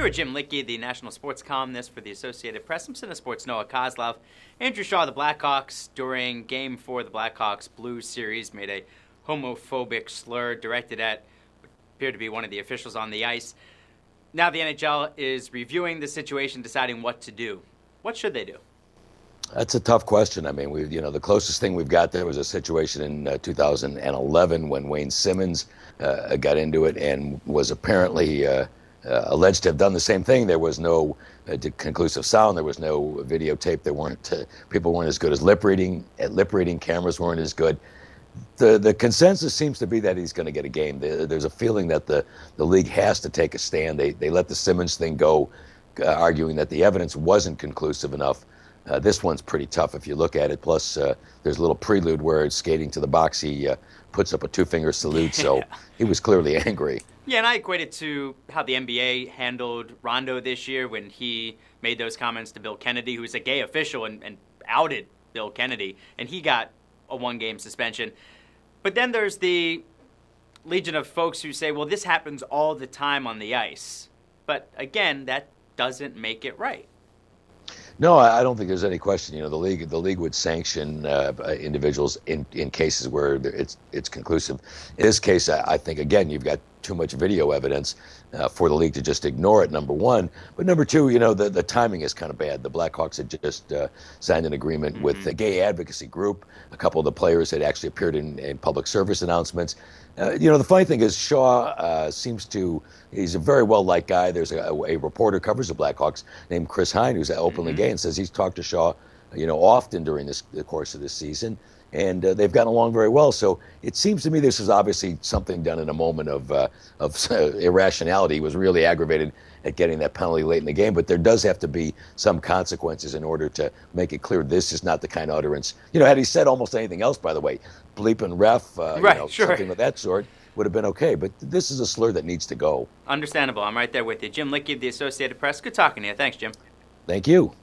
Here with Jim Litke, the national sports columnist for the Associated Press. I'm CineSport's Noah Coslov. Andrew Shaw, the Blackhawks, during Game 4 of the Blackhawks Blues series, made a homophobic slur directed at what appeared to be one of the officials on the ice. Now the NHL is reviewing the situation, deciding what to do. What should they do? That's a tough question. I mean, the closest thing we've got there was a situation in 2011 when Wayne Simmons got into it and was apparently alleged to have done the same thing. There was no conclusive sound. There was no videotape. There weren't people weren't as good as lip reading. Lip reading cameras weren't as good. The consensus seems to be that he's going to get a game. There's a feeling that the league has to take a stand. They let the Simmons thing go, arguing that the evidence wasn't conclusive enough. This one's pretty tough if you look at it. Plus, there's a little prelude where it's skating to the box. He puts up a two-finger salute, so he was clearly angry. Yeah, and I equate it to how the NBA handled Rondo this year when he made those comments to Bill Kennedy, who's a gay official and outed Bill Kennedy, and he got a one-game suspension. But then there's the legion of folks who say, well, this happens all the time on the ice. But again, that doesn't make it right. No, I don't think there's any question. The league would sanction individuals in cases where it's conclusive. In this case, I think again you've got too much video evidence for the league to just ignore it. Number one, but number two, the timing is kind of bad. The Blackhawks had just signed an agreement with the gay advocacy group. A couple of the players had actually appeared in public service announcements. The funny thing is Shaw he's a very well-liked guy. There's a reporter who covers the Blackhawks named Chris Hine, who's openly gay, and says he's talked to Shaw, often during the course of this season, and they've gotten along very well. So it seems to me this is obviously something done in a moment of irrationality. He was really aggravated at getting that penalty late in the game, but there does have to be some consequences in order to make it clear this is not the kind of utterance. Had he said almost anything else, by the way, bleeping ref, something of that sort, would have been okay. But this is a slur that needs to go. Understandable. I'm right there with you. Jim Litke of the Associated Press. Good talking to you. Thanks, Jim. Thank you.